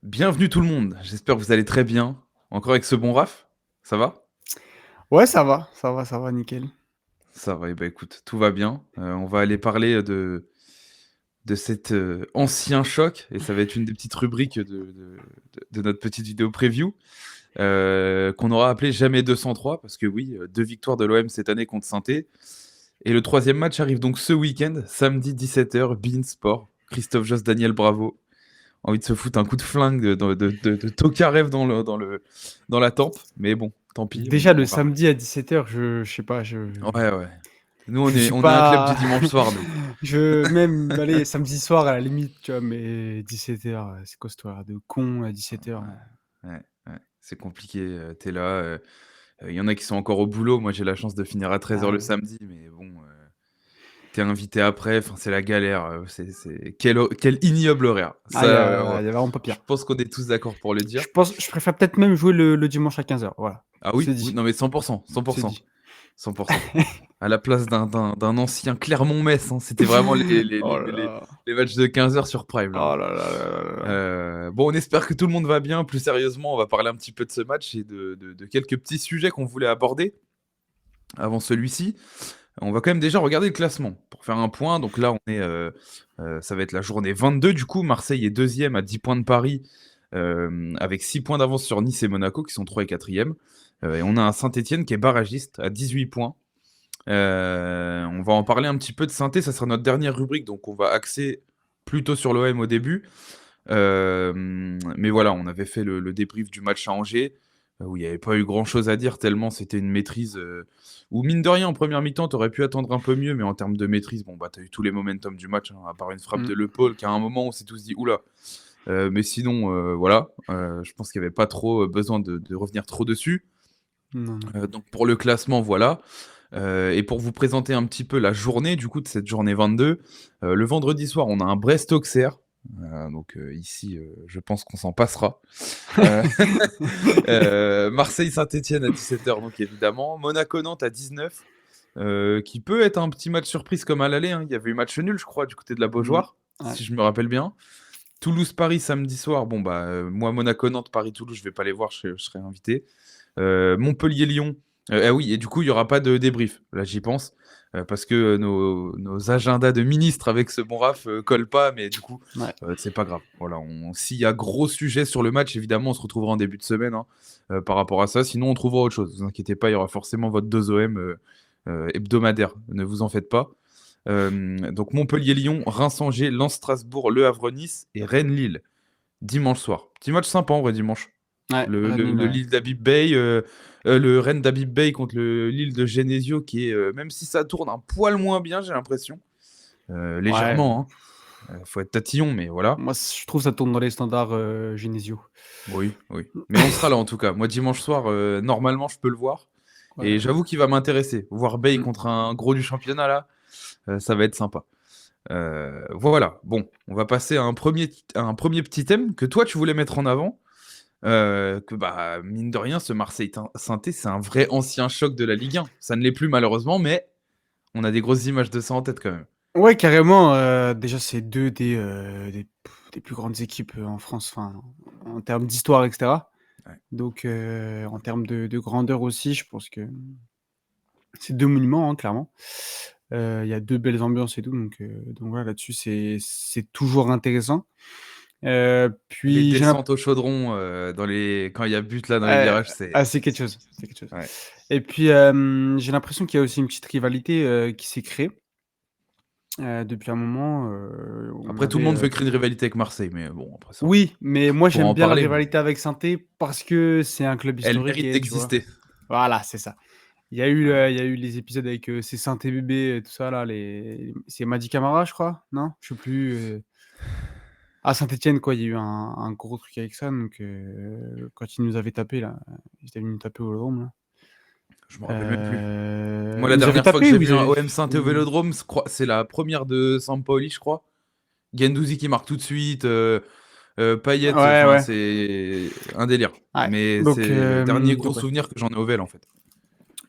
Bienvenue tout le monde, j'espère que vous allez très bien. Encore avec ce bon Raph? Ça va? Ouais, ça va, nickel. Ça va, et bah écoute, tout va bien. On va aller parler de cet ancien choc, et ça va être une des petites rubriques de notre petite vidéo preview, qu'on aura appelé Jamais 203, parce que oui, 2 victoires de l'OM cette année contre Saint-Étienne. Et le troisième match arrive donc ce week-end, samedi 17h, beIN Sport. Christophe Josse, Daniel Bravo. Envie de se foutre un coup de flingue de Tokarev dans la tempe. Mais bon, tant pis, Déjà, le on va. samedi à 17h, je sais pas, Ouais, ouais. Nous, on je est, suis on est un club du pas. dimanche soir, nous. Même, allez, samedi soir à la limite, tu vois, mais 17h, c'est quoi cette histoire de con à 17h? Ouais, ouais, ouais. C'est compliqué. T'es là. Il y en a qui sont encore au boulot. Moi, j'ai la chance de finir à 13h le Ah, samedi. Mais bon, t'es invité après. Enfin, c'est la galère. Quel ignoble horaire. il Ça, y a vraiment pas je pire. pense qu'on est tous d'accord pour le dire. Je préfère peut-être même jouer le dimanche à 15h, voilà. Ah C'est oui, oui, dit, non mais 100%, c'est 100%, dit. 100%. À la place d'un ancien Clermont-Metz, hein, c'était vraiment Oh là là. les matchs de 15h sur Prime, là. Oh là là là là là là. Bon, on espère que tout le monde va bien. Plus sérieusement, on va parler un petit peu de ce match et de quelques petits sujets qu'on voulait aborder avant celui-ci. On va quand même déjà regarder le classement pour faire un point. Donc là, ça va être la journée 22 du coup. Marseille est deuxième à 10 points de Paris, avec 6 points d'avance sur Nice et Monaco qui sont 3 et 4e. Et on a un Saint-Etienne qui est barragiste à 18 points. On va en parler un petit peu de Saint-Etienne, ça sera notre dernière rubrique, donc on va axer plutôt sur l'OM au début. Mais voilà, on avait fait le débrief du match à Angers, où il n'y avait pas eu grand-chose à dire, tellement c'était une maîtrise. Où mine de rien, en première mi-temps, t'aurais pu attendre un peu mieux, mais en termes de maîtrise, bon, bah, t'as eu tous les momentum du match, hein, à part une frappe Mm. de Le Paul, qui à un moment, on s'est tous dit, oula. Mais sinon, voilà, je pense qu'il n'y avait pas trop besoin de revenir trop dessus. Non, non. Donc pour le classement, voilà. Et pour vous présenter un petit peu la journée, du coup, de cette journée 22, le vendredi soir, on a un Brest-Auxerre. Donc ici, je pense qu'on s'en passera. Euh, Marseille-Saint-Etienne à 17h, donc évidemment. Monaco-Nantes à 19, qui peut être un petit match surprise comme à l'aller, hein. Il y avait eu match nul, je crois, du côté de la Mm. Beaujoire, Ouais. si je me rappelle bien. Toulouse-Paris samedi soir. Bon, bah, moi, Monaco-Nantes, Paris-Toulouse, je vais pas les voir, je serai invité. Montpellier-Lyon. Ah oui, et du coup, il n'y aura pas de débrief. Là, j'y pense. Parce que nos agendas de ministres avec ce bon Raph collent pas, mais du coup, Ouais. c'est pas grave. Voilà, s'il y a gros sujet sur le match, évidemment, on se retrouvera en début de semaine, hein, par rapport à ça. Sinon, on trouvera autre chose. Ne vous inquiétez pas, il y aura forcément votre 2 OM hebdomadaire. Ne vous en faites pas. Donc, Montpellier-Lyon, Reims-Angers, Lens-Strasbourg, Le Havre-Nice et Rennes-Lille. Dimanche soir. Petit match sympa en vrai, dimanche. Ouais, Le Rennes, Lille d'Habib Bey, le Rennes d'Habib Bey contre le Lille de Genesio, qui est, même si ça tourne un poil moins bien, j'ai l'impression, ouais. légèrement, hein. Faut être tatillon, mais voilà. Moi, je trouve ça tourne dans les standards Genesio. Oui, oui. Mais on sera là en tout cas. Moi, dimanche soir, normalement, je peux le voir. Ouais, Et ouais. j'avoue qu'il va m'intéresser. Voir Bey Mm. contre un gros du championnat, là, ça va être sympa. Voilà. Bon, on va passer à un premier petit thème que toi, tu voulais mettre en avant. Que bah, mine de rien, ce Marseille-Saint-Étienne, c'est un vrai ancien choc de la Ligue 1. Ça ne l'est plus malheureusement, mais on a des grosses images de ça en tête quand même. Ouais, carrément. Déjà, c'est deux des plus grandes équipes en France, enfin, en termes d'histoire, etc. Ouais. Donc, en termes de grandeur aussi, je pense que c'est deux monuments, hein, clairement. Il y a deux belles ambiances et tout, donc voilà, là-dessus, c'est toujours intéressant. Les Puis j'ai l'imp descentes au chaudron quand il y a but là dans les Ouais, virages, c'est quelque chose, c'est quelque chose. ouais. Et puis, j'ai l'impression qu'il y a aussi une petite rivalité, qui s'est créée, depuis un moment, on Après, tout le monde avait. veut créer une rivalité avec Marseille, mais bon, après ça, Oui, mais moi pour j'aime en bien la parler, mais rivalité avec Saint-Étienne parce que c'est un club elle historique mérite et tu vois? d'exister. Voilà, c'est ça. Il Ouais. y a eu les épisodes avec, ces Saint-Étienne bébé et tout ça là, c'est Mady Camara, je crois? Non? Je sais plus, à Saint-Étienne quoi, il y a eu un gros truc avec ça donc quand ils nous avaient tapés là, ils étaient venus nous taper au Vélodrome là. Je me rappelle même plus. Moi, la Ils nous avaient dernière fois que tapés j'ai ou vu ils un avaient OM Saint-Étienne au fait. Vélodrome, c'est la première de Sampaoli, je crois. Gendouzi qui marque tout de suite. Payet, Ouais, enfin, ouais. c'est un délire. Ouais, Mais donc c'est le dernier gros donc ouais. souvenir que j'en ai au Vel, en fait.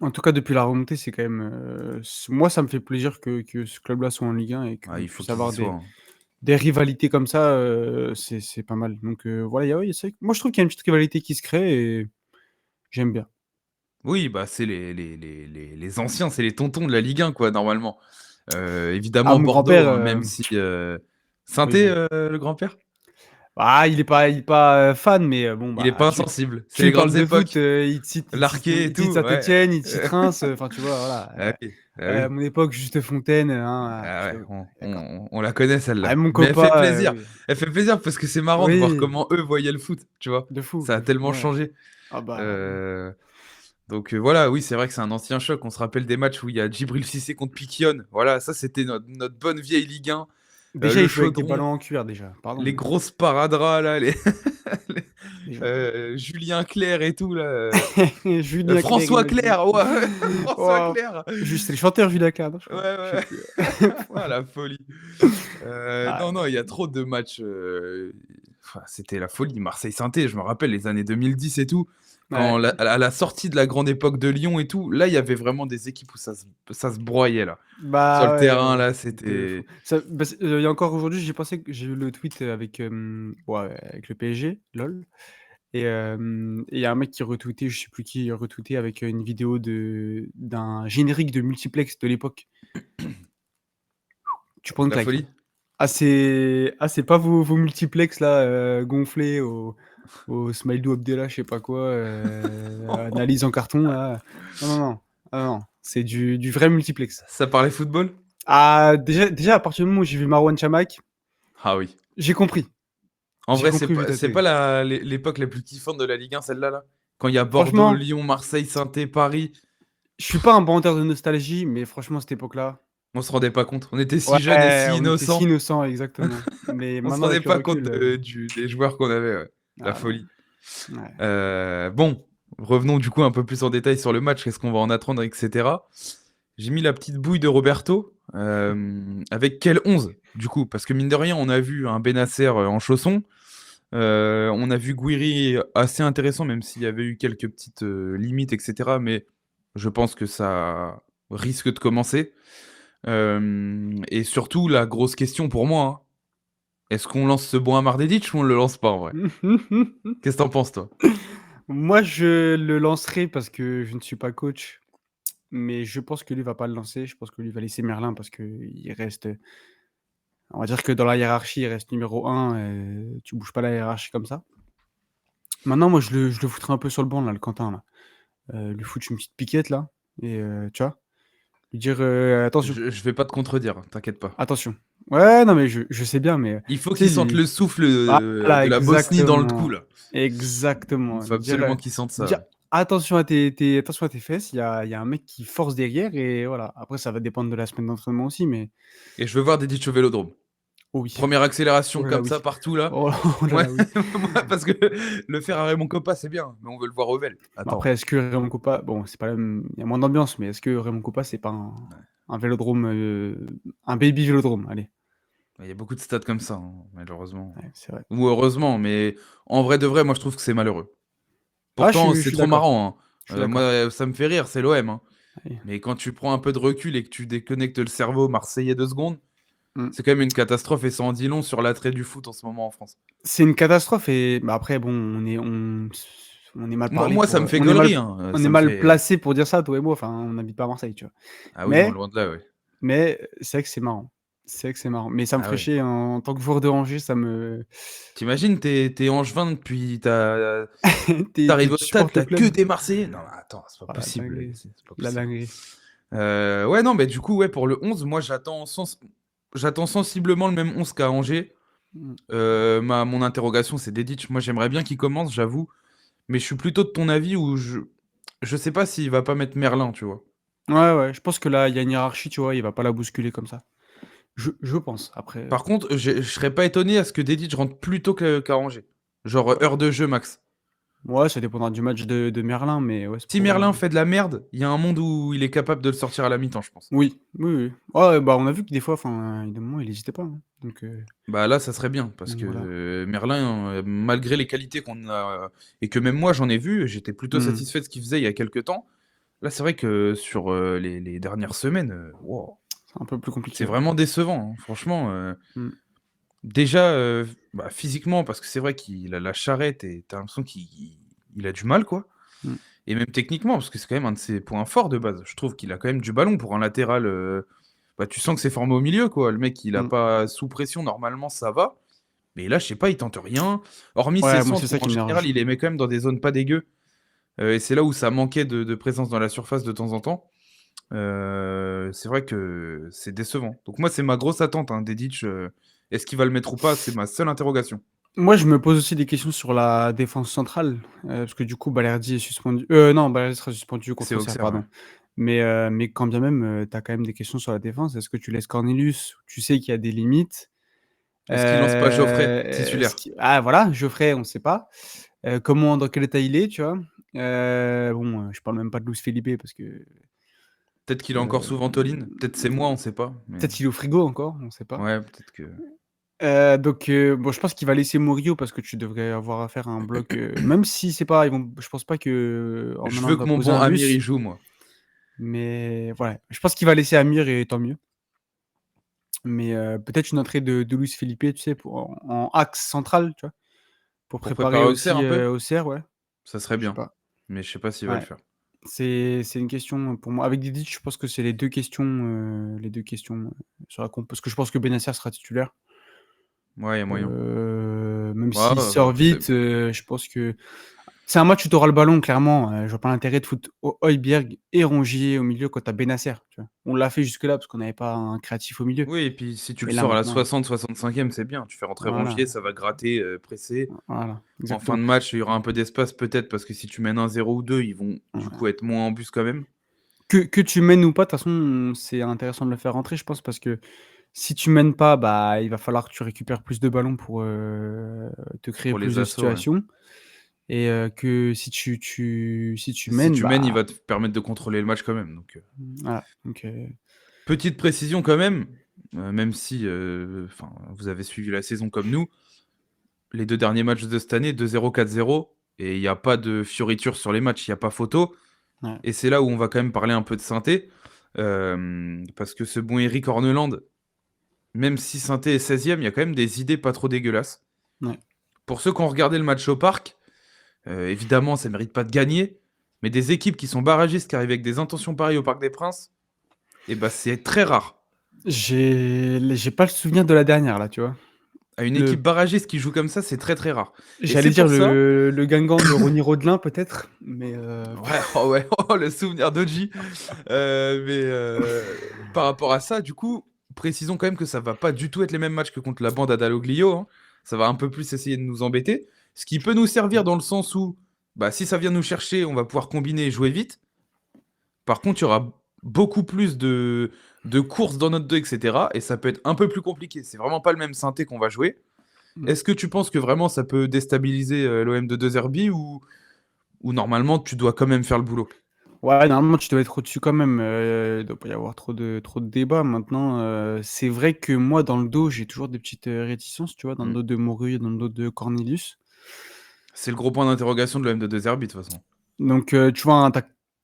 En tout cas, depuis la remontée, c'est quand même, moi, ça me fait plaisir que ce club-là soit en Ligue 1 et Ah, qu'on il faut puisse qu'ils y avoir soient, des hein. des rivalités comme ça, c'est pas mal. Donc voilà, oui, c'est vrai que moi je trouve qu'il y a une petite rivalité qui se crée et j'aime bien. Oui, bah, c'est les anciens, c'est les tontons de la Ligue 1 quoi, normalement. Ah, Évidemment mon Bordeaux, grand-père, hein, même si, oui, Sainté, bon, le grand-père? il est pas, fan, mais bon, Il est bah, pas tu insensible, c'est tu les lui parles grandes de foot, époques. Larqué et il te cite tout, ouais. Saint-Étienne, il te cite Reims, enfin, tu vois, Ah voilà, oui, ah oui. à mon époque, Juste Fontaine, hein, Ah je ouais, fais: «Oui, on d'accord». on la connaît Ah, celle-là. mon Mais elle copain, fait plaisir. oui, Elle fait plaisir parce que c'est marrant de voir oui, comment eux voyaient le foot, tu vois? de fou, Ça a de fou, tellement ouais. changé. Ah bah, oui. Heu, voilà, oui, c'est vrai que c'est un ancien choc. On se rappelle des matchs où il y a Djibril Cissé contre Piquion. Voilà, ça c'était notre bonne vieille Ligue 1, Déjà, le il jouait avec des chaudron, ballons en cuir déjà, pardon, les mais grosses sparadraps là, les déjà. Julien Clerc et tout là, Julien Clerc, François imagine. Clerc, ouais, François Waouh! Clerc. Juste, c'est le chanteur Julien Clerc, non, je Ouais, crois? Je sais ouais. plus. Ah la folie. Ah Non, non, il y a non, trop de matchs, enfin, c'était la folie. Marseille-Saint-Étienne, je me rappelle les années 2010 et tout, quand ouais. à la sortie de la grande époque de Lyon et tout, là, il y avait vraiment des équipes où ça se broyait là. Sur le Bah, terrain ouais, là, de fou. c'était Ça bah, il y a encore aujourd'hui, j'ai pensé que j'ai eu le tweet avec, ouais, avec le PSG, LOL et il y a un mec qui retweetait, je sais plus qui, retweetait avec, une vidéo d'un générique de multiplex de l'époque. Tu prends une la claque, folie. hein. C'est pas vos multiplex là, gonflés au Smaïlou Abdellah, je sais pas quoi, analyse en carton là. Non, non, non. Ah non, c'est du vrai multiplex. Ça parlait football? Ah déjà à partir du moment où j'ai vu Marouane Chamakh, Ah oui. j'ai compris. En J'ai vrai, compris vite c'est fait. pas la l'époque la plus kiffante de la Ligue 1 celle-là là? Quand il y a Bordeaux, Franchement, Lyon, Marseille, Saint-Étienne, Paris, je suis pas un bandeur de nostalgie, mais franchement cette époque-là, on se rendait pas compte. On était si jeunes et ouais, si on était si innocents, innocents, exactement. Mais on se maintenant rendait avec le pas compte recul, des joueurs qu'on avait, ouais. La ah non, folie. ouais. Bon, revenons du coup un peu plus en détail sur le match, qu'est-ce qu'on va en attendre, et cetera. J'ai mis la petite bouille de Roberto, avec quel 11 du coup? Parce que mine de rien, on a vu un Bennacer, en chaussons, on a vu Guiri assez intéressant, même s'il y avait eu quelques petites, limites, et cetera, mais je pense que ça risque de commencer. Et surtout la grosse question pour moi, hein, est-ce qu'on lance ce bon Amar Dedic ou on le lance pas en vrai? Qu'est-ce que tu penses toi? Moi, je le lancerai parce que je ne suis pas coach, mais je pense que lui va pas le lancer. Je pense que lui va laisser Merlin parce qu'il reste, on va dire que dans la hiérarchie, il reste numéro 1 tu bouges pas la hiérarchie comme ça. Maintenant, moi, je le foutrais un peu sur le banc là, le Quentin là. Lui foutre une petite piquette là et tu vois? Lui dire, «Attention, Je vais pas te contredire, hein, t'inquiète pas. attention». Ouais, non mais je sais bien, mais Il faut tu sais qu'il sente lui le souffle, voilà, de la Bosnie dans le cou exactement, là. Il exactement. faut absolument qu'il sente Lui ça, dire: ouais. attention à tes fesses, il y a un mec qui force derrière» et voilà. Après ça va dépendre de la semaine d'entraînement aussi, mais Et je veux voir Dedic au Vélodrome. oh oui, Première accélération oh là là, comme ça oui. partout là. Oh oh là Moi là, oui. moi parce que le faire à Raymond Kopa c'est bien, mais on veut le voir au Vel. Bon Attends. après, est-ce que Raymond Kopa bon, c'est pas la même il y a moins d'ambiance, mais est-ce que Raymond Kopa, c'est pas un vélodrome, un baby vélodrome? Allez, Il y a beaucoup de stades comme ça, hein, malheureusement. ouais, c'est vrai. Ou heureusement, mais en vrai de vrai, moi je trouve que c'est malheureux. Ah, je Pourtant, suis je c'est suis trop d'accord, marrant, je suis hein. d'accord. Moi, ça me fait rire, c'est l'OM, hein. Allez. Mais quand tu prends un peu de recul et que tu déconnectes le cerveau marseillais 2 secondes, Mmh. c'est quand même une catastrophe et ça en dit long sur l'attrait du foot en ce moment en France. C'est une catastrophe et bah, après bon, on est mal Moi parlé moi ça pour, me fait gaulerie, hein, on est ça me mal fait placé pour dire ça, toi et moi, enfin, on n'habite pas à Marseille, tu vois? ah oui, non, Mais loin de là, ouais. c'est vrai que c'est marrant. C'est vrai que c'est marrant, mais ça me Ah ferait ouais. chier en tant que joueur de Angers, ça me Tu imagines, tu es angevin depuis tu t'arrives au stade, supportes tu le as que club? des Marseillais. Non, mais attends, c'est pas Oh la possible, dinguerie, c'est pas la possible. dinguerie. Ouais, non, mais du coup, ouais, pour le 11, moi, j'attends sensiblement le même 11 qu'à Angers. Mmh. Mon interrogation, c'est Dedic. Moi, j'aimerais bien qu'il commence, j'avoue, mais je suis plutôt de ton avis où je sais pas s'il va pas mettre Merlin, tu vois? Ouais, ouais, je pense que là, il y a une hiérarchie, tu vois? Il va pas la bousculer comme ça. Je pense, après, Par contre, je serais pas étonné à ce que Dedic rentre plus tôt qu'à Angers. Genre, ouais. heure de jeu max. Ouais, ça dépendra du match de Merlin, mais ouais, c'est Si Merlin probable. fait de la merde, il y a un monde où il est capable de le sortir à la mi-temps, je pense. Oui, oui, oui. Ouais, bah, on a vu que des fois, enfin, il y a des moments, il hésitait pas, hein, Bah là, ça serait bien parce donc que, voilà. Merlin, malgré les qualités qu'on a, et que même moi j'en ai vu, j'étais plutôt Mmh. satisfait de ce qu'il faisait il y a quelque temps. Là, c'est vrai que sur, les dernières semaines, waouh, C'est un peu plus compliqué, c'est ouais. vraiment décevant, hein. Franchement, Mmh. Déjà, physiquement, parce que c'est vrai qu'il a la charrette et tu as l'impression qu'il a du mal, quoi. Mmh. Et même techniquement, parce que c'est quand même un de ses points forts de base. Je trouve qu'il a quand même du ballon pour un latéral, tu sens que c'est formé au milieu, quoi. Le mec, il a Mmh. pas sous pression, normalement, ça va. Mais là, je sais pas, il tente rien. Hormis ses Ouais, moi, c'est centres où ça en qui me général, dérange. il les met quand même dans des zones pas dégueu. Et c'est là où ça manquait de présence dans la surface de temps en temps. C'est vrai que c'est décevant. Donc moi, c'est ma grosse attente, hein, Dedic, est-ce qu'il va le mettre ou pas? C'est ma seule interrogation. Moi, je me pose aussi des questions sur la défense centrale, parce que du coup, Balerdi est suspendu. Non, Balerdi sera suspendu C'est contre Auxerre, Auxerre, ouais. pardon. Mais quand bien même, tu as quand même des questions sur la défense. Est-ce que tu laisses Cornelius? Tu sais qu'il y a des limites. Est-ce qu'il lance pas Geoffrey, titulaire? Voilà, Geoffrey, on ne sait pas. Dans quel état il est, tu vois? Je parle même pas de Luis Felipe parce que, Peut-être qu'il est encore heu, sous Ventoline, peut-être c'est moi, on sait pas, mais peut-être qu'il est au frigo encore, on ne sait pas. ouais, peut-être que Je pense qu'il va laisser Murillo parce que tu devrais avoir affaire à un bloc, même si c'est pas je pense pas qu'en je Hollande veux va que mon poser bon un Amir y bus, joue, moi. mais voilà. Je pense qu'il va laisser Amir et tant mieux. Mais peut-être une entrée de Luis Felipe, tu sais, pour en axe central, tu vois? Pour Pour préparer préparer Auxerre aussi, un peu? Auxerre, ouais, Ça serait je sais bien, pas. mais je sais pas s'il va le Ouais, faire. c'est une question, pour moi. Avec Didic, je pense que c'est les deux questions, sur la comp parce que je pense que Bennacer sera titulaire. Ouais, il y a moyen. Même Ouais, s'il sort c'est vite, je pense que c'est un match où tu auras le ballon clairement, je vois pas l'intérêt de foutre Højbjerg et Rongier au milieu quand tu as Bennacer, tu vois? On l'a fait jusque-là parce qu'on n'avait pas un créatif au milieu, oui et puis si tu le mais là sors à la maintenant 60-65e, c'est bien. Tu fais rentrer voilà, Rongier, ça va gratter, presser. voilà, En fin exactement. de match, il y aura un peu d'espace peut-être parce que si tu mènes 1-0 ou 2, ils vont du Ouais. coup être moins en bus quand même, Que tu mènes ou pas, de toute façon, c'est intéressant de le faire rentrer, je pense, parce que si tu mènes pas, bah, il va falloir que tu récupères plus de ballons pour, te créer pour plus les de assauts, ouais. situations et que si tu Si mènes, tu mènes, il bah, va te permettre de contrôler le match quand même, voilà, petite précision quand même, même si, vous avez suivi la saison comme nous, les 2 derniers matchs de cette année, 2-0, 4-0 et il y a pas de fioritures sur les matchs, il y a pas photo ouais. et c'est là où on va quand même parler un peu de Sainté, parce que ce bon Eric Orneland, même si Sainté est 16e, il y a quand même des idées pas trop dégueulasses. Ouais. Pour ceux qui ont regardé le match au parc, évidemment, ça mérite pas de gagner, mais des équipes qui sont barragistes, qui arrivent avec des intentions pareilles au Parc des Princes, et bah, c'est très rare. J'ai pas le souvenir de la dernière là, tu vois? À une équipe Le barragiste qui joue comme ça, c'est très très rare. Et J'allais c'est dire pour ça. le Guingamp de Ronny Rodelin peut-être, mais Ouais, oh ouais, oh, le souvenir d'Oji. Par rapport à ça, du coup, précisons quand même que ça va pas du tout être les mêmes matchs que contre la bande à Dalloglio, hein. Ça va un peu plus essayer de nous embêter. Ce qui peut nous servir dans le sens où, bah, si ça vient nous chercher, on va pouvoir combiner et jouer vite. Par contre, il y aura beaucoup plus de courses dans notre dos, etc. Et ça peut être un peu plus compliqué. C'est vraiment pas le même synthé qu'on va jouer. mmh. Est-ce que tu penses que vraiment ça peut déstabiliser l'OM de 2 RB ou normalement tu dois quand même faire le boulot? Ouais, normalement, tu dois être au-dessus quand même, il doit pas y avoir trop de débats. Maintenant, c'est vrai que moi, dans le dos, j'ai toujours des petites, réticences, tu vois? Dans le Mm. dos de Moru, dans le dos de Cornelius. C'est le gros point d'interrogation de l'OM de 2 RB de toute façon. Donc, tu vois, un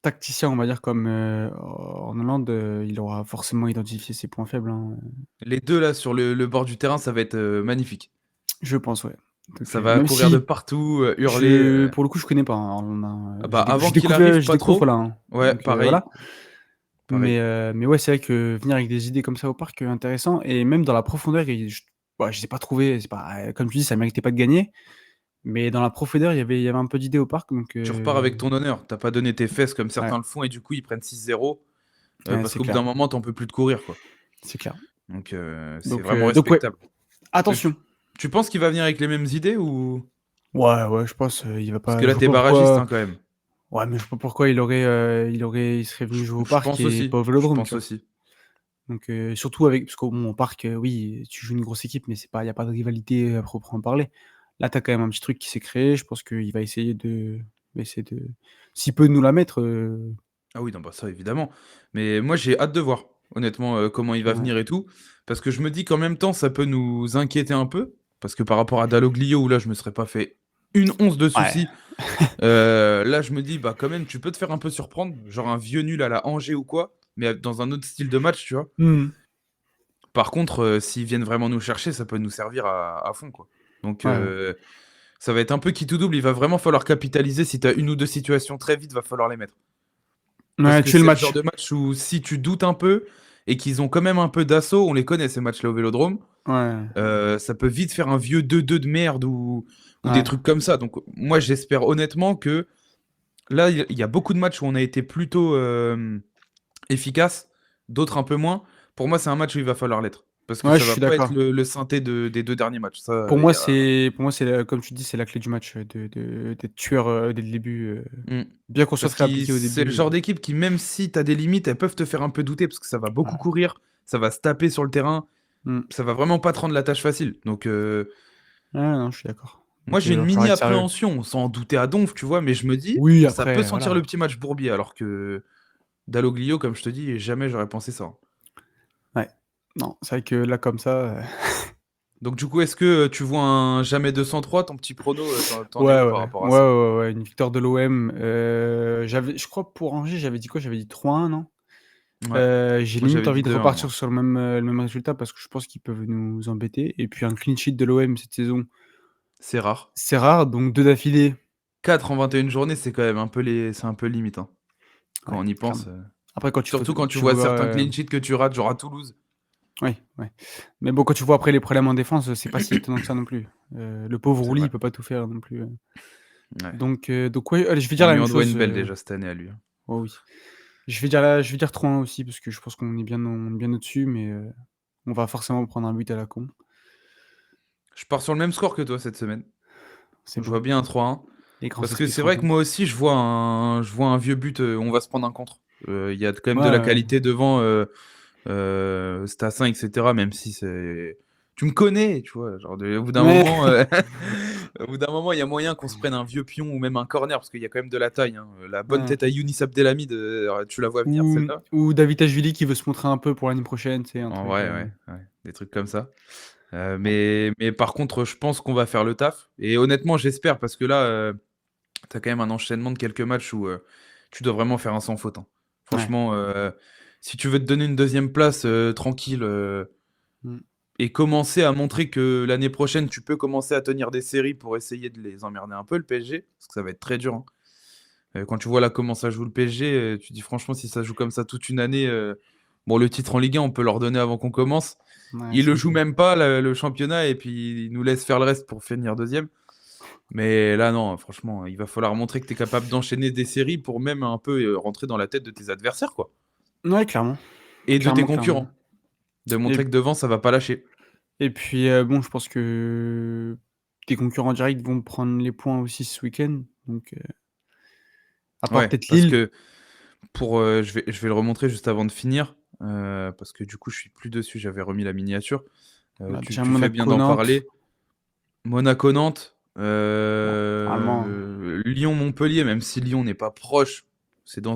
tacticien, on va dire, comme, en Hollande, il aura forcément identifié ses points faibles, hein, Les deux là sur le bord du terrain, ça va être magnifique. je pense, ouais. Donc, Ça va même courir de si partout, hurler. pour le coup, je connais pas, hein, Hollande, hein, Ah bah avant qu'il arrive, je pas découvre là, trop. hein. Ouais, Donc, pareil, voilà. pareil. Mais ouais, c'est vrai que venir avec des idées comme ça au parc, intéressant et même dans la profondeur et je les ai pas trouvées, c'est pas comme tu dis, ça méritait pas de gagner, mais dans la profondeur, il y avait un peu d'idées au parc donc Tu repars avec ton honneur. T'as pas donné tes fesses comme ouais, certains le font et du coup ils prennent 6-0 ouais, parce c'est qu'au bout d'un clair, moment t'en peux plus de courir quoi. c'est clair. Donc c'est vraiment Donc ouais, respectable. Euh, attention. tu, tu penses qu'il va venir avec les mêmes idées ou Ouais, ouais, je pense, parce que je là vois t'es pas barragiste hein, pourquoi quand même. ouais, mais je vois pas pourquoi il serait venu jouer au Je parc pense et pas aussi. au Je Vélodrome, tu pense vois? aussi. Donc surtout avec parce qu'au bon, au parc, oui, tu joues une grosse équipe, mais il y a pas de rivalité à proprement parler. Là, tu as quand même un petit truc qui s'est créé. Je pense qu'il va essayer de s'il peut nous la mettre, Ah oui, non, bah ça évidemment. Mais moi j'ai hâte de voir, honnêtement, comment il va ouais, venir et tout. Parce que je me dis qu'en même temps, ça peut nous inquiéter un peu. Parce que par rapport à Dalloglio, où là je me serais pas fait une once de ouais. soucis, là je me dis, bah quand même, tu peux te faire un peu surprendre. Genre un vieux nul à la Angers ou quoi, mais dans un autre style de match, tu vois. Mmh. Par contre, s'ils viennent vraiment nous chercher, ça peut nous servir à fond, quoi. Donc Ouais. ça va être un peu qui tout double. Il va vraiment falloir capitaliser. Si tu as 1 ou 2 situations très vite, va falloir les mettre. Parce Ouais, que tuer le c'est le genre match. de match où si tu doutes un peu et qu'ils ont quand même un peu d'assaut, on les connaît ces matchs-là au Vélodrome, Ouais, ça peut vite faire un vieux 2-2 de merde ou des ouais. trucs comme ça. Donc moi j'espère honnêtement que là il y a beaucoup de matchs où on a été plutôt efficace, d'autres un peu moins. Pour moi c'est un match où il va falloir l'être. Parce que Ouais, ça je va suis pas être d'accord. le synthé des 2 derniers matchs. Ça, Pour il moi, y a... comme tu dis, c'est la clé du match, d'être tueur, dès le début, Mm. bien Parce concentré, que appliqué au c'est le début, genre d'équipe qui, même si tu as des limites, elles peuvent te faire un peu douter parce que ça va beaucoup ouais. courir, ça va se taper sur le terrain, Mmh. ça va vraiment pas te rendre la tâche facile. Donc, Ouais, non, je suis d'accord. moi, Donc j'ai une va falloir mini être sérieux. appréhension, sans en douter à donf, tu vois, mais je me dis, Oui, ça peut après, sentir le voilà. petit match Bourbier, alors que Dalloglio, comme je te dis, jamais j'aurais pensé ça. Ouais. Non, c'est vrai que là, comme ça, Donc, du coup, est-ce que tu vois un jamais 203, ton petit prono, t'en es ouais, où ouais, par ouais. rapport à Ouais, ça? ouais, ouais, une victoire de l'OM, je crois pour Angers, j'avais dit quoi? J'avais dit 3-1, non? Ouais, J'ai moi limite j'avais dit envie de 2-1, repartir moi. sur le même résultat parce que je pense qu'ils peuvent nous embêter et puis un clean sheet de l'OM cette saison, C'est rare. c'est rare, donc 2 d'affilée, 4 en 21 journées, c'est quand même c'est un peu limite, hein, quand ouais, on y clairement. pense. Après Surtout quand tu tu vois vois, certains clean sheets que tu rates, genre à Toulouse. oui, ouais. Mais bon, quand tu vois après les problèmes en défense, c'est pas si étonnant que ça non plus. Le pauvre C'est Rouli, vrai. il peut pas tout faire non plus. Ouais. Donc ouais, allez, je vais dire On la lui même en doit chose, une belle déjà cette année à lui, hein. oh oui. Je vais dire 3-1 aussi parce que je pense qu'on est bien au-dessus, mais on va forcément prendre un but à la con. Je pars sur le même score que toi cette semaine. C'est Je beau. vois bien un 3-1. Les grands Parce que esprits se c'est vrai que rencontrent. moi aussi, je vois un vieux but, on va se prendre un contre. Il y a quand même Ouais, de la ouais. qualité devant, Stassin, etc. Même si c'est. Tu me connais, tu vois. Genre, au bout d'un Mais moment, au bout d'un moment, il y a moyen qu'on se prenne un vieux pion ou même un corner, parce qu'il y a quand même de la taille, hein. La bonne ouais. tête à Younis Abdelhamid, tu la vois venir, Ou celle-là? ou Davitashvili qui veut se montrer un peu pour l'année prochaine, tu sais, un En truc, vrai, ouais, ouais, des trucs comme ça. ouais, Mais par contre, je pense qu'on va faire le taf. Et honnêtement, j'espère, parce que là, tu as quand même un enchaînement de quelques matchs où tu dois vraiment faire un sans faute, hein. ouais. Franchement, si tu veux te donner une deuxième place tranquille Mmh. et commencer à montrer que l'année prochaine, tu peux commencer à tenir des séries pour essayer de les emmerder un peu, le PSG, parce que ça va être très dur, hein. Quand tu vois là comment ça joue le PSG, tu dis franchement, si ça joue comme ça toute une année, bon, le titre en Ligue 1, on peut leur donner avant qu'on commence. Ouais, Ils c'est le un jouent peu même pas, le championnat, et puis ils nous laissent faire le reste pour finir deuxième. Mais là, non, franchement, il va falloir montrer que tu es capable d'enchaîner des séries pour même un peu rentrer dans la tête de tes adversaires, quoi. ouais, clairement, Et de tes clairement, clairement. concurrents. De Et montrer que devant, ça va pas lâcher. et puis, bon, je pense que tes concurrents directs vont prendre les points aussi ce week-end, donc à part Ouais, peut-être parce Lille. que je vais le remontrer juste avant de finir, parce que du coup, je suis plus dessus, j'avais remis la miniature. Bah, déjà Tu fais bien d'en Monaco-Nantes, parler. Monaco-Nantes, normalement, Lyon-Montpellier, même si Lyon n'est pas proche, c'est dans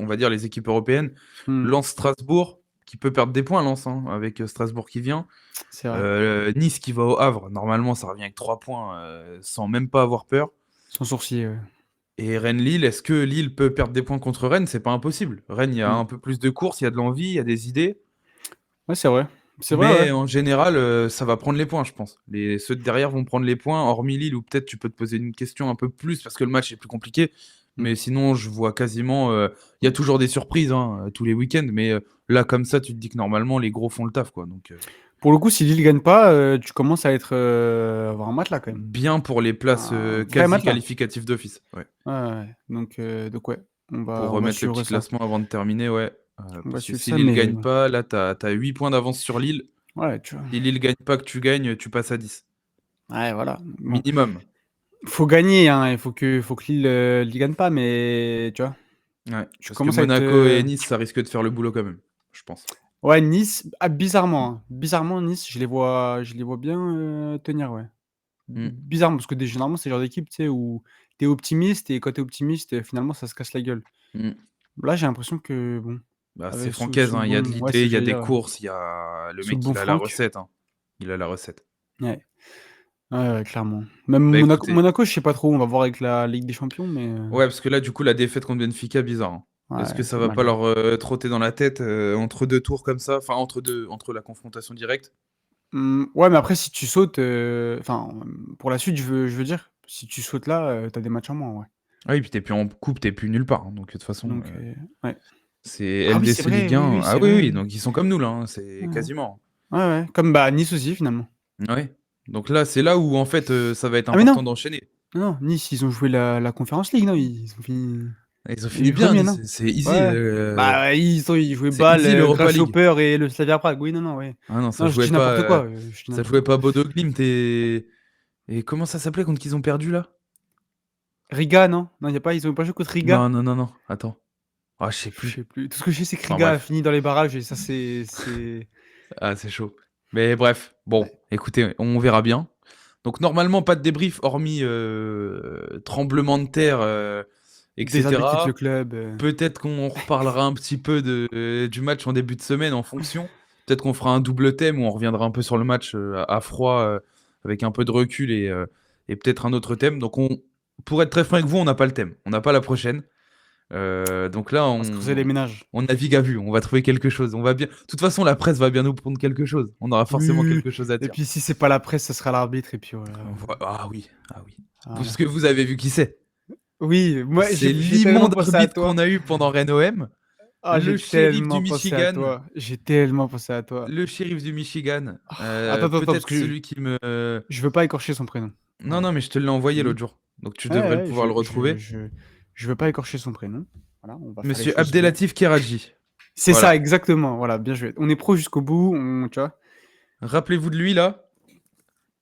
on va dire, les équipes européennes. mmh, Lens-Strasbourg, qui peut perdre des points, Lens, hein, avec Strasbourg qui vient. c'est vrai. Nice qui va au Havre, normalement, ça revient avec 3 points, sans même pas avoir peur. Sans sourciller, ouais. Et Rennes-Lille, est-ce que Lille peut perdre des points contre Rennes? C'est pas impossible. Rennes, il y a Mmh. un peu plus de courses, il y a de l'envie, il y a des idées. Ouais, c'est vrai. C'est vrai, ouais. Mais en général, ça va prendre les points, je pense. Ceux de derrière vont prendre les points, hormis Lille, où peut-être tu peux te poser une question un peu plus parce que le match est plus compliqué. Mmh. Mais sinon, je vois quasiment. Il y a toujours des surprises, hein, tous les week-ends. Mais là, comme ça, tu te dis que normalement, les gros font le taf, quoi. Donc, Pour le coup, si Lille gagne pas, tu commences à être, avoir un matelas quand même. bien pour les places Un vrai quasi matelas. qualificatives d'office. Ouais. Ouais, ouais, ouais. Donc ouais, Pour on va remettre le suivre petit ça. classement avant de terminer, ouais. On va Parce que suivre si ça, Lille mais gagne pas, là, t'as 8 points d'avance sur Lille. ouais, tu vois? Si Lille gagne pas, que tu gagnes, tu passes à 10. Ouais, voilà. Bon, Minimum. faut gagner, hein, il faut que Lille gagne pas, mais tu vois? Ouais. Tu Parce que commences à être, Monaco et Nice, ça risque de faire le boulot quand même, je pense. ouais, Nice, ah, bizarrement, hein, bizarrement Nice, je les vois bien, tenir, ouais. Mm. Bizarrement parce que généralement, c'est le genre d'équipe, tu sais, où tu es optimiste et quand tu es optimiste, finalement, ça se casse la gueule. Mm. Là, j'ai l'impression que bon, Bah, c'est avec Francaise, hein. Il y a de ouais, l'idée, c'est ce il que y a j'allais des dire, ouais. courses, il y a... Le Sous le mec, bon il a la Franck, recette, hein. Il a la recette. ouais. Ouais, ouais, clairement. Même Bah Monaco écoutez, Monaco, je sais pas trop, on va voir avec la Ligue des Champions, mais ouais, parce que là, du coup, la défaite contre Benfica, bizarre, hein. Est-ce que Ouais, ça c'est va mal pas joué. leur trotter dans la tête entre deux tours comme ça, enfin entre la confrontation directe? Ouais, mais après si tu sautes, enfin, pour la suite, je veux dire, si tu sautes là, tu des matchs en moins, ouais. Ah oui, puis t'es plus en coupe, t'es plus nulle part, hein, donc de toute façon, Donc ouais. c'est Ah oui, c'est LDC vrai, Ligue oui, 1. oui, Ah c'est oui, vrai, oui, oui. donc ils sont comme nous là, hein, c'est Ouais. quasiment. Ouais, ouais, comme, bah, Nice aussi finalement. Ouais. Donc là, c'est là où en fait, ça va être Ah mais important non! d'enchaîner. Non, Nice, ils ont joué la Conference League, non? Ils ont fini Ils ont ils fini étaient bien, 1 Nice, non? c'est easy, Ouais. Bah, ouais, ils jouaient c'est Bâle, easy l'Europa League. Grasshopper et le Slavia Prague. Oui, non, non, ouais. Ah non, ça Non, je jouait dis pas, n'importe quoi, je dis ça n'importe jouait quoi. pas Bodo Glimt et comment ça s'appelait contre qui ils ont perdu là? Riga, non? Non, y a pas ils ont pas joué contre Non, Riga? non, non, non, attends. Ah, je sais Je plus. sais plus. Tout ce que je sais, c'est que Enfin Riga a bref. fini dans les barrages et ça, c'est Ah, c'est chaud. Mais bref, bon, ouais. écoutez, on verra bien. Donc normalement, pas de débrief hormis tremblement de terre, Des Zerbi quitte le etc. club, Peut-être qu'on reparlera un petit peu du match en début de semaine en fonction. Peut-être qu'on fera un double thème où on reviendra un peu sur le match à froid avec un peu de recul et peut-être un autre thème. Donc pour être très franc avec vous, on n'a pas le thème. On n'a pas la prochaine. Donc là, on va se creuser les ménages. on navigue à vue. On va trouver quelque chose. On va bien. De toute façon, la presse va bien nous prendre quelque chose. On aura forcément Oui, quelque chose à et dire. puis si c'est pas la presse, ce sera l'arbitre et puis voilà, Ah oui, ah oui. Parce voilà. que vous avez vu qui c'est. Oui, moi C'est j'ai tellement l'immonde pensé à arbitre qu'on toi. a eu pendant Rennes-OM, Ah, le j'ai shérif du tellement pensé à Michigan. toi. J'ai tellement pensé à toi. Le shérif du Michigan. Attends, attends, attends, parce Peut-être que celui qui me. je veux pas écorcher son prénom. Non, Voilà. non, mais je te l'ai envoyé Mmh. l'autre jour. Donc tu Ouais, devrais ouais, pouvoir le retrouver. je veux pas écorcher son prénom. Voilà, on va faire les Monsieur choses bien. Abdelatif Keraji. C'est Voilà. ça, exactement, voilà, bien joué. On est pro jusqu'au bout, tu vois? Rappelez-vous de lui là.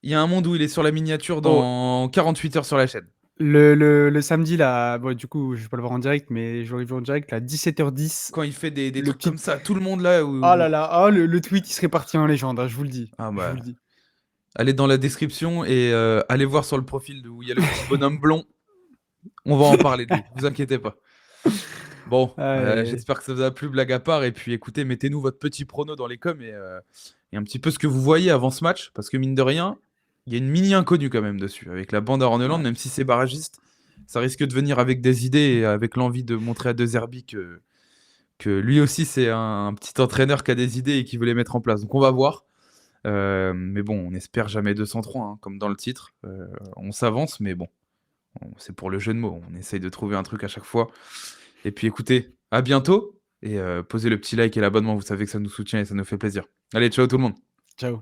Il y a un monde où il est sur la miniature Oh, dans 48 heures sur la chaîne. le samedi là, bon du coup, je vais pas le voir en direct, mais je l'aurais vu en direct à 17h10, Quand il fait des le trucs comme petit ça, tout le monde là. oh là là, oh le tweet il serait parti en légende, hein, je vous le dis, Ah je vous bah. le dis. Allez dans la description et allez voir sur le profil où il y a le petit bonhomme blond. On va en parler de lui, vous inquiétez pas. Bon, Aïe, aïe, aïe. j'espère que ça vous a plu, blague à part. Et puis écoutez, mettez-nous votre petit prono dans les coms et un petit peu ce que vous voyez avant ce match. Parce que mine de rien, il y a une mini inconnue quand même dessus. Avec la bande à Orneland, Ouais. même si c'est barragiste, ça risque de venir avec des idées et avec l'envie de montrer à De Zerbi que lui aussi c'est un petit entraîneur qui a des idées et qui veut les mettre en place. Donc on va voir. Mais bon, on espère jamais 203, hein, comme dans le titre. On s'avance, mais bon, c'est pour le jeu de mots. On essaye de trouver un truc à chaque fois. Et puis écoutez, à bientôt. Et posez le petit like et l'abonnement, vous savez que ça nous soutient et ça nous fait plaisir. Allez, ciao tout le monde. Ciao.